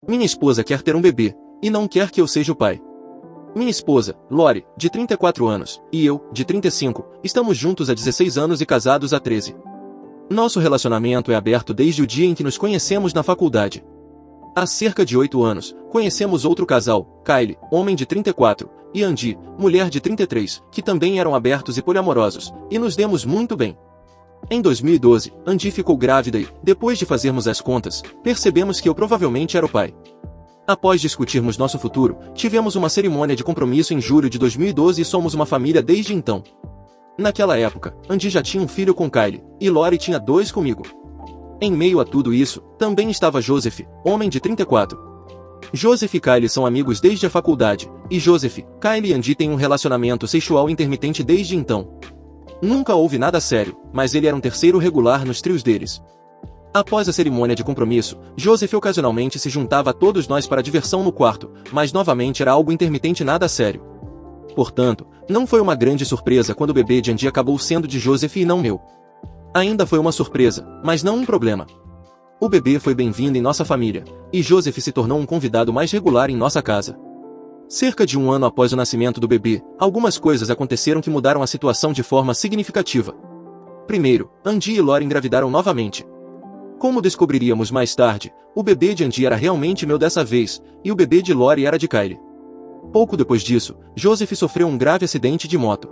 Minha esposa quer ter um bebê, e não quer que eu seja o pai. Minha esposa, Lori, de 34 anos, e eu, de 35, estamos juntos há 16 anos e casados há 13. Nosso relacionamento é aberto desde o dia em que nos conhecemos na faculdade. Há cerca de 8 anos, conhecemos outro casal, Kylie, homem de 34, e Andy, mulher de 33, que também eram abertos e poliamorosos, e nos demos muito bem. Em 2012, Andy ficou grávida e, depois de fazermos as contas, percebemos que eu provavelmente era o pai. Após discutirmos nosso futuro, tivemos uma cerimônia de compromisso em julho de 2012 e somos uma família desde então. Naquela época, Andy já tinha um filho com Kylie, e Lori tinha 2 comigo. Em meio a tudo isso, também estava Joseph, homem de 34. Joseph e Kylie são amigos desde a faculdade, e Joseph, Kylie e Andy têm um relacionamento sexual intermitente desde então. Nunca houve nada sério, mas ele era um terceiro regular nos trios deles. Após a cerimônia de compromisso, Joseph ocasionalmente se juntava a todos nós para diversão no quarto, mas novamente era algo intermitente e nada sério. Portanto, não foi uma grande surpresa quando o bebê de Andy acabou sendo de Joseph e não meu. Ainda foi uma surpresa, mas não um problema. O bebê foi bem-vindo em nossa família, e Joseph se tornou um convidado mais regular em nossa casa. Cerca de 1 ano após o nascimento do bebê, algumas coisas aconteceram que mudaram a situação de forma significativa. Primeiro, Andy e Lori engravidaram novamente. Como descobriríamos mais tarde, o bebê de Andy era realmente meu dessa vez, e o bebê de Lori era de Kylie. Pouco depois disso, Joseph sofreu um grave acidente de moto.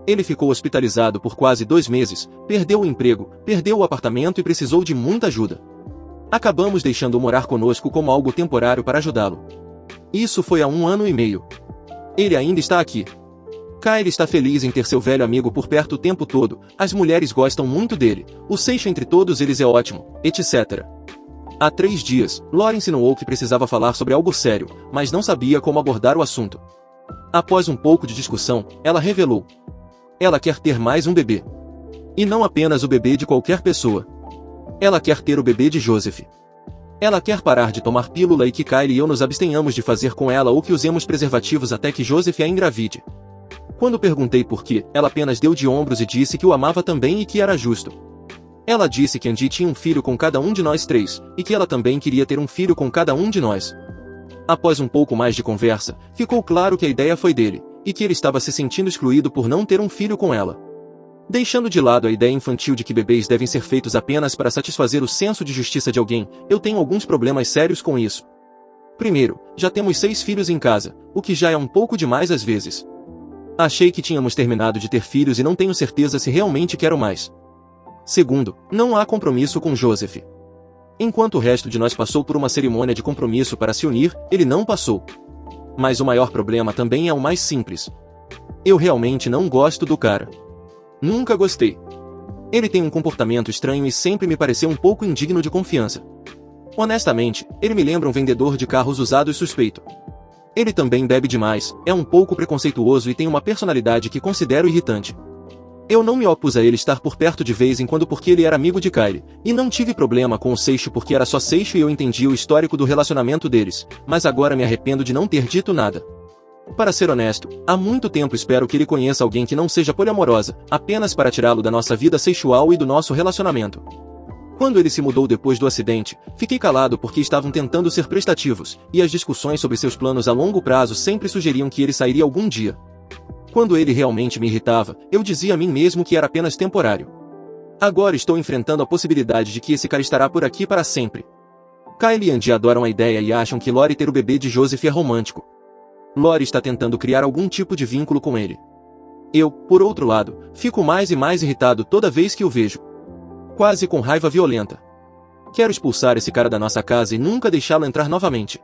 Ele ficou hospitalizado por quase 2 meses, perdeu o emprego, perdeu o apartamento e precisou de muita ajuda. Acabamos deixando-o morar conosco como algo temporário para ajudá-lo. Isso foi há 1 ano e meio. Ele ainda está aqui. Kylie está feliz em ter seu velho amigo por perto o tempo todo, as mulheres gostam muito dele, o seixo entre todos eles é ótimo, etc. Há 3 dias, Lori insinuou que precisava falar sobre algo sério, mas não sabia como abordar o assunto. Após um pouco de discussão, ela revelou. Ela quer ter mais um bebê. E não apenas o bebê de qualquer pessoa. Ela quer ter o bebê de Joseph. Ela quer parar de tomar pílula e que Kylie e eu nos abstenhamos de fazer com ela ou que usemos preservativos até que Joseph a engravide. Quando perguntei por quê, ela apenas deu de ombros e disse que o amava também e que era justo. Ela disse que Andy tinha um filho com cada um de nós 3, e que ela também queria ter um filho com cada um de nós. Após um pouco mais de conversa, ficou claro que a ideia foi dele, e que ele estava se sentindo excluído por não ter um filho com ela. Deixando de lado a ideia infantil de que bebês devem ser feitos apenas para satisfazer o senso de justiça de alguém, eu tenho alguns problemas sérios com isso. Primeiro, já temos 6 filhos em casa, o que já é um pouco demais às vezes. Achei que tínhamos terminado de ter filhos e não tenho certeza se realmente quero mais. Segundo, não há compromisso com Joseph. Enquanto o resto de nós passou por uma cerimônia de compromisso para se unir, ele não passou. Mas o maior problema também é o mais simples. Eu realmente não gosto do cara. Nunca gostei. Ele tem um comportamento estranho e sempre me pareceu um pouco indigno de confiança. Honestamente, ele me lembra um vendedor de carros usados suspeito. Ele também bebe demais, é um pouco preconceituoso e tem uma personalidade que considero irritante. Eu não me opus a ele estar por perto de vez em quando porque ele era amigo de Kylie, e não tive problema com o seixo porque era só seixo e eu entendi o histórico do relacionamento deles, mas agora me arrependo de não ter dito nada. Para ser honesto, há muito tempo espero que ele conheça alguém que não seja poliamorosa, apenas para tirá-lo da nossa vida sexual e do nosso relacionamento. Quando ele se mudou depois do acidente, fiquei calado porque estavam tentando ser prestativos, e as discussões sobre seus planos a longo prazo sempre sugeriam que ele sairia algum dia. Quando ele realmente me irritava, eu dizia a mim mesmo que era apenas temporário. Agora estou enfrentando a possibilidade de que esse cara estará por aqui para sempre. Kylie e Andy adoram a ideia e acham que Lori ter o bebê de Joseph é romântico. Lori está tentando criar algum tipo de vínculo com ele. Eu, por outro lado, fico mais e mais irritado toda vez que o vejo. Quase com raiva violenta. Quero expulsar esse cara da nossa casa e nunca deixá-lo entrar novamente.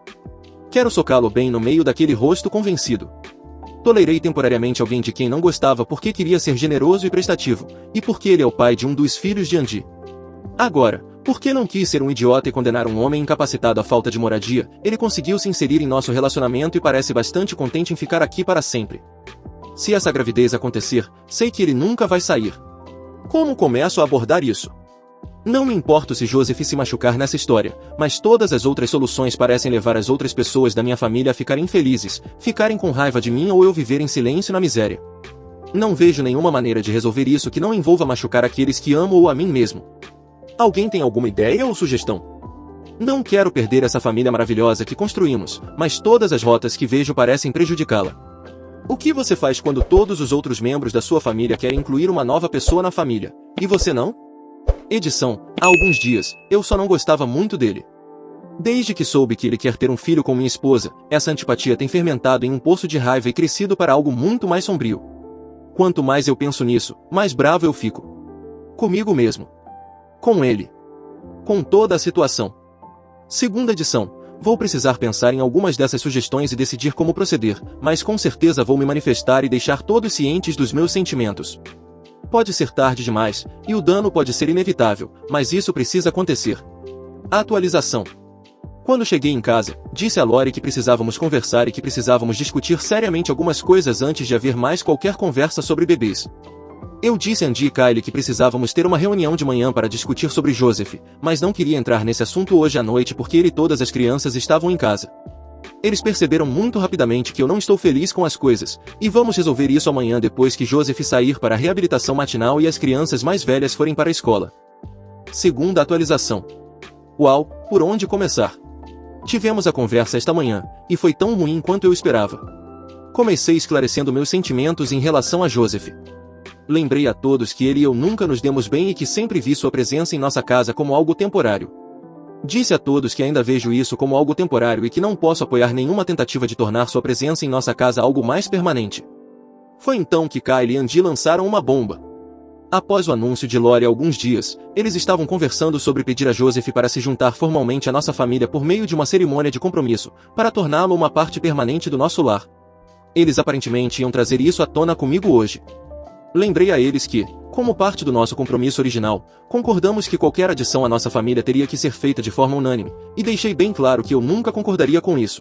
Quero socá-lo bem no meio daquele rosto convencido. Tolerei temporariamente alguém de quem não gostava porque queria ser generoso e prestativo, e porque ele é o pai de um dos filhos de Andy. Agora, porque não quis ser um idiota e condenar um homem incapacitado à falta de moradia, ele conseguiu se inserir em nosso relacionamento e parece bastante contente em ficar aqui para sempre. Se essa gravidez acontecer, sei que ele nunca vai sair. Como começo a abordar isso? Não me importo se Joseph se machucar nessa história, mas todas as outras soluções parecem levar as outras pessoas da minha família a ficarem infelizes, ficarem com raiva de mim ou eu viver em silêncio na miséria. Não vejo nenhuma maneira de resolver isso que não envolva machucar aqueles que amo ou a mim mesmo. Alguém tem alguma ideia ou sugestão? Não quero perder essa família maravilhosa que construímos, mas todas as rotas que vejo parecem prejudicá-la. O que você faz quando todos os outros membros da sua família querem incluir uma nova pessoa na família, e você não? Edição: há alguns dias, eu só não gostava muito dele. Desde que soube que ele quer ter um filho com minha esposa, essa antipatia tem fermentado em um poço de raiva e crescido para algo muito mais sombrio. Quanto mais eu penso nisso, mais bravo eu fico. Comigo mesmo. Com ele. Com toda a situação. Segunda edição. Vou precisar pensar em algumas dessas sugestões e decidir como proceder, mas com certeza vou me manifestar e deixar todos cientes dos meus sentimentos. Pode ser tarde demais, e o dano pode ser inevitável, mas isso precisa acontecer. Atualização. Quando cheguei em casa, disse a Lori que precisávamos conversar e que precisávamos discutir seriamente algumas coisas antes de haver mais qualquer conversa sobre bebês. Eu disse a Andy e Kylie que precisávamos ter uma reunião de manhã para discutir sobre Joseph, mas não queria entrar nesse assunto hoje à noite porque ele e todas as crianças estavam em casa. Eles perceberam muito rapidamente que eu não estou feliz com as coisas, e vamos resolver isso amanhã depois que Joseph sair para a reabilitação matinal e as crianças mais velhas forem para a escola. Segunda atualização. Uau, por onde começar? Tivemos a conversa esta manhã, e foi tão ruim quanto eu esperava. Comecei esclarecendo meus sentimentos em relação a Joseph. Lembrei a todos que ele e eu nunca nos demos bem e que sempre vi sua presença em nossa casa como algo temporário. Disse a todos que ainda vejo isso como algo temporário e que não posso apoiar nenhuma tentativa de tornar sua presença em nossa casa algo mais permanente. Foi então que Kylie e Andy lançaram uma bomba. Após o anúncio de Lori há alguns dias, eles estavam conversando sobre pedir a Joseph para se juntar formalmente à nossa família por meio de uma cerimônia de compromisso, para torná-lo uma parte permanente do nosso lar. Eles aparentemente iam trazer isso à tona comigo hoje. Lembrei a eles que, como parte do nosso compromisso original, concordamos que qualquer adição à nossa família teria que ser feita de forma unânime, e deixei bem claro que eu nunca concordaria com isso.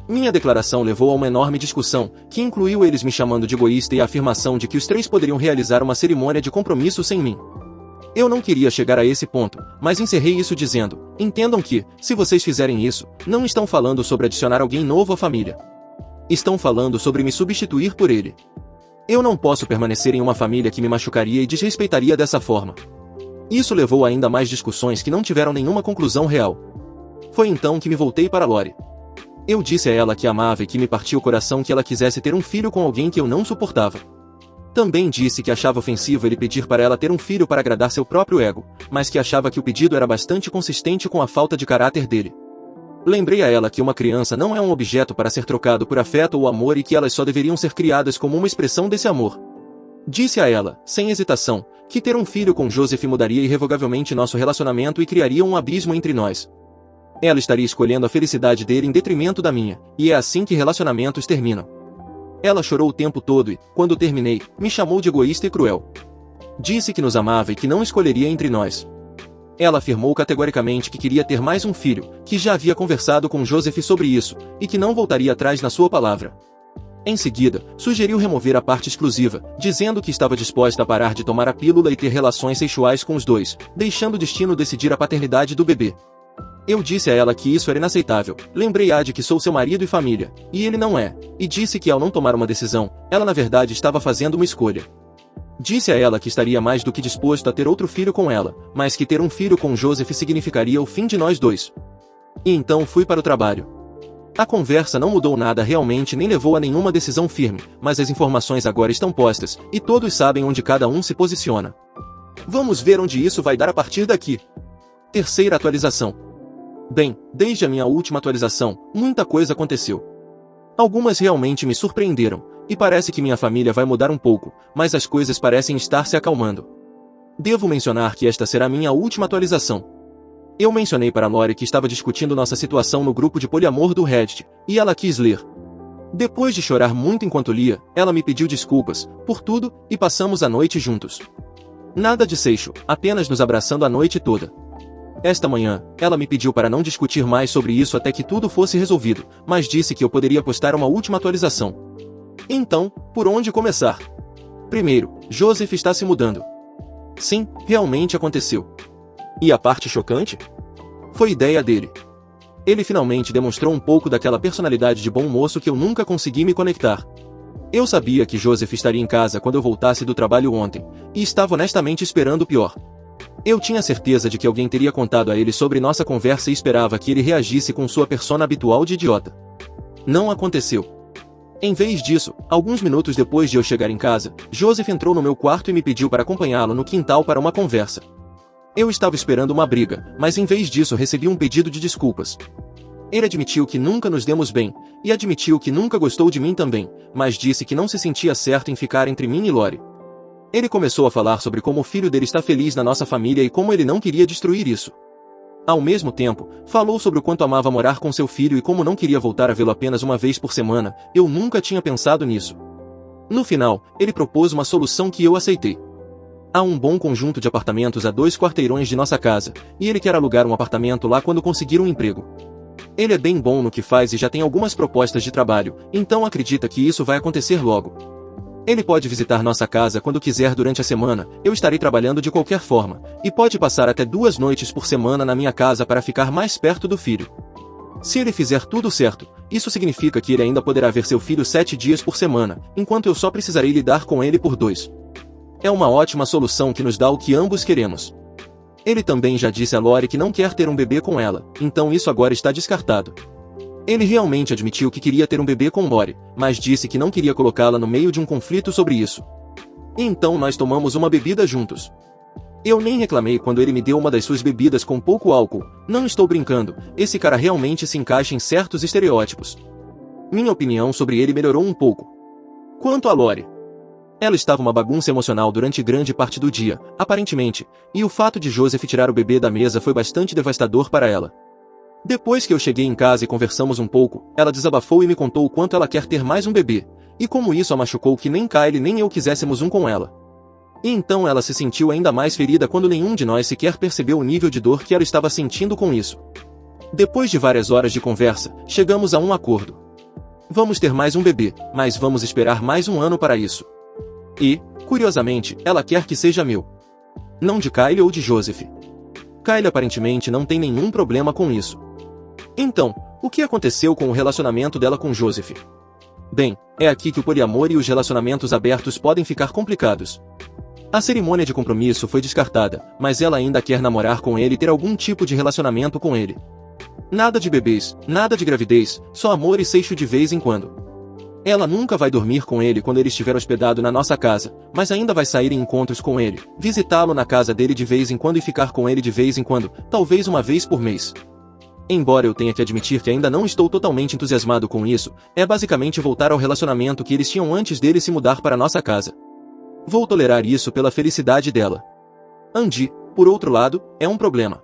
Minha declaração levou a uma enorme discussão, que incluiu eles me chamando de egoísta e a afirmação de que os três poderiam realizar uma cerimônia de compromisso sem mim. Eu não queria chegar a esse ponto, mas encerrei isso dizendo: entendam que, se vocês fizerem isso, não estão falando sobre adicionar alguém novo à família. Estão falando sobre me substituir por ele. Eu não posso permanecer em uma família que me machucaria e desrespeitaria dessa forma. Isso levou a ainda mais discussões que não tiveram nenhuma conclusão real. Foi então que me voltei para Lori. Eu disse a ela que amava e que me partia o coração que ela quisesse ter um filho com alguém que eu não suportava. Também disse que achava ofensivo ele pedir para ela ter um filho para agradar seu próprio ego, mas que achava que o pedido era bastante consistente com a falta de caráter dele. Lembrei a ela que uma criança não é um objeto para ser trocado por afeto ou amor e que elas só deveriam ser criadas como uma expressão desse amor. Disse a ela, sem hesitação, que ter um filho com Joseph mudaria irrevogavelmente nosso relacionamento e criaria um abismo entre nós. Ela estaria escolhendo a felicidade dele em detrimento da minha, e é assim que relacionamentos terminam. Ela chorou o tempo todo e, quando terminei, me chamou de egoísta e cruel. Disse que nos amava e que não escolheria entre nós. Ela afirmou categoricamente que queria ter mais um filho, que já havia conversado com Joseph sobre isso, e que não voltaria atrás na sua palavra. Em seguida, sugeriu remover a parte exclusiva, dizendo que estava disposta a parar de tomar a pílula e ter relações sexuais com os dois, deixando o destino decidir a paternidade do bebê. Eu disse a ela que isso era inaceitável, lembrei-a de que sou seu marido e família, e ele não é, e disse que ao não tomar uma decisão, ela na verdade estava fazendo uma escolha. Disse a ela que estaria mais do que disposto a ter outro filho com ela, mas que ter um filho com Joseph significaria o fim de nós dois. E então fui para o trabalho. A conversa não mudou nada realmente nem levou a nenhuma decisão firme, mas as informações agora estão postas, e todos sabem onde cada um se posiciona. Vamos ver onde isso vai dar a partir daqui. Terceira atualização. Bem, desde a minha última atualização, muita coisa aconteceu. Algumas realmente me surpreenderam, e parece que minha família vai mudar um pouco, mas as coisas parecem estar se acalmando. Devo mencionar que esta será minha última atualização. Eu mencionei para Lori que estava discutindo nossa situação no grupo de poliamor do Reddit, e ela quis ler. Depois de chorar muito enquanto lia, ela me pediu desculpas por tudo, e passamos a noite juntos. Nada de seixo, apenas nos abraçando a noite toda. Esta manhã, ela me pediu para não discutir mais sobre isso até que tudo fosse resolvido, mas disse que eu poderia postar uma última atualização. Então, por onde começar? Primeiro, Joseph está se mudando. Sim, realmente aconteceu. E a parte chocante? Foi ideia dele. Ele finalmente demonstrou um pouco daquela personalidade de bom moço que eu nunca consegui me conectar. Eu sabia que Joseph estaria em casa quando eu voltasse do trabalho ontem, e estava honestamente esperando o pior. Eu tinha certeza de que alguém teria contado a ele sobre nossa conversa e esperava que ele reagisse com sua persona habitual de idiota. Não aconteceu. Em vez disso, alguns minutos depois de eu chegar em casa, Joseph entrou no meu quarto e me pediu para acompanhá-lo no quintal para uma conversa. Eu estava esperando uma briga, mas em vez disso recebi um pedido de desculpas. Ele admitiu que nunca nos demos bem, e admitiu que nunca gostou de mim também, mas disse que não se sentia certo em ficar entre mim e Lori. Ele começou a falar sobre como o filho dele está feliz na nossa família e como ele não queria destruir isso. Ao mesmo tempo, falou sobre o quanto amava morar com seu filho e como não queria voltar a vê-lo apenas uma vez por semana. Eu nunca tinha pensado nisso. No final, ele propôs uma solução que eu aceitei. Há um bom conjunto de apartamentos a 2 quarteirões de nossa casa, e ele quer alugar um apartamento lá quando conseguir um emprego. Ele é bem bom no que faz e já tem algumas propostas de trabalho, então acredita que isso vai acontecer logo. Ele pode visitar nossa casa quando quiser durante a semana, eu estarei trabalhando de qualquer forma, e pode passar até 2 noites por semana na minha casa para ficar mais perto do filho. Se ele fizer tudo certo, isso significa que ele ainda poderá ver seu filho 7 dias por semana, enquanto eu só precisarei lidar com ele por 2. É uma ótima solução que nos dá o que ambos queremos. Ele também já disse a Lori que não quer ter um bebê com ela, então isso agora está descartado. Ele realmente admitiu que queria ter um bebê com Lori, mas disse que não queria colocá-la no meio de um conflito sobre isso. E então nós tomamos uma bebida juntos. Eu nem reclamei quando ele me deu uma das suas bebidas com pouco álcool. Não estou brincando, esse cara realmente se encaixa em certos estereótipos. Minha opinião sobre ele melhorou um pouco. Quanto a Lori, ela estava uma bagunça emocional durante grande parte do dia, aparentemente, e o fato de Joseph tirar o bebê da mesa foi bastante devastador para ela. Depois que eu cheguei em casa e conversamos um pouco, ela desabafou e me contou o quanto ela quer ter mais um bebê, e como isso a machucou que nem Kylie nem eu quiséssemos um com ela. E então ela se sentiu ainda mais ferida quando nenhum de nós sequer percebeu o nível de dor que ela estava sentindo com isso. Depois de várias horas de conversa, chegamos a um acordo. Vamos ter mais um bebê, mas vamos esperar mais um ano para isso. E, curiosamente, ela quer que seja meu. Não de Kylie ou de Joseph. Kylie aparentemente não tem nenhum problema com isso. Então, o que aconteceu com o relacionamento dela com Joseph? Bem, é aqui que o poliamor e os relacionamentos abertos podem ficar complicados. A cerimônia de compromisso foi descartada, mas ela ainda quer namorar com ele e ter algum tipo de relacionamento com ele. Nada de bebês, nada de gravidez, só amor e sexo de vez em quando. Ela nunca vai dormir com ele quando ele estiver hospedado na nossa casa, mas ainda vai sair em encontros com ele, visitá-lo na casa dele de vez em quando e ficar com ele de vez em quando, talvez uma vez por mês. Embora eu tenha que admitir que ainda não estou totalmente entusiasmado com isso, é basicamente voltar ao relacionamento que eles tinham antes dele se mudar para nossa casa. Vou tolerar isso pela felicidade dela. Andy, por outro lado, é um problema.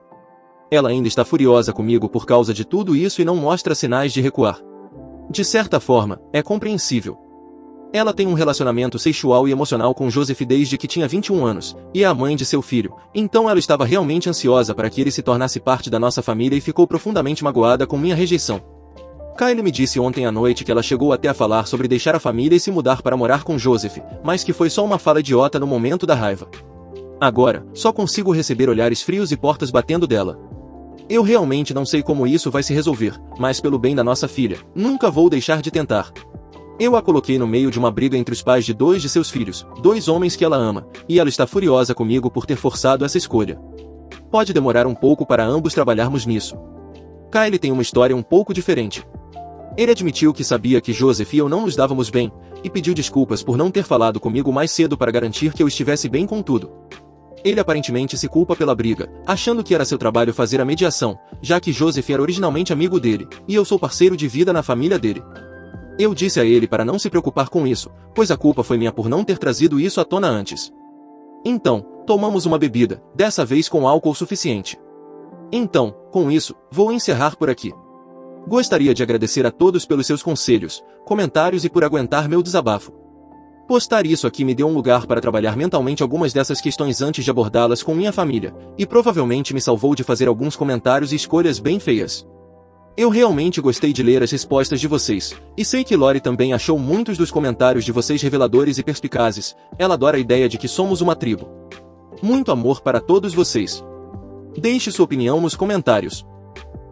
Ela ainda está furiosa comigo por causa de tudo isso e não mostra sinais de recuar. De certa forma, é compreensível. Ela tem um relacionamento sexual e emocional com Joseph desde que tinha 21 anos, e é a mãe de seu filho, então ela estava realmente ansiosa para que ele se tornasse parte da nossa família e ficou profundamente magoada com minha rejeição. Kylie me disse ontem à noite que ela chegou até a falar sobre deixar a família e se mudar para morar com Joseph, mas que foi só uma fala idiota no momento da raiva. Agora, só consigo receber olhares frios e portas batendo dela. Eu realmente não sei como isso vai se resolver, mas pelo bem da nossa filha, nunca vou deixar de tentar. Eu a coloquei no meio de uma briga entre os pais de 2 de seus filhos, 2 homens que ela ama, e ela está furiosa comigo por ter forçado essa escolha. Pode demorar um pouco para ambos trabalharmos nisso. Kylie tem uma história um pouco diferente. Ele admitiu que sabia que Joseph e eu não nos dávamos bem, e pediu desculpas por não ter falado comigo mais cedo para garantir que eu estivesse bem com tudo. Ele aparentemente se culpa pela briga, achando que era seu trabalho fazer a mediação, já que Joseph era originalmente amigo dele, e eu sou parceiro de vida na família dele. Eu disse a ele para não se preocupar com isso, pois a culpa foi minha por não ter trazido isso à tona antes. Então, tomamos uma bebida, dessa vez com álcool suficiente. Então, com isso, vou encerrar por aqui. Gostaria de agradecer a todos pelos seus conselhos, comentários e por aguentar meu desabafo. Postar isso aqui me deu um lugar para trabalhar mentalmente algumas dessas questões antes de abordá-las com minha família, e provavelmente me salvou de fazer alguns comentários e escolhas bem feias. Eu realmente gostei de ler as respostas de vocês, e sei que Lori também achou muitos dos comentários de vocês reveladores e perspicazes. Ela adora a ideia de que somos uma tribo. Muito amor para todos vocês. Deixe sua opinião nos comentários.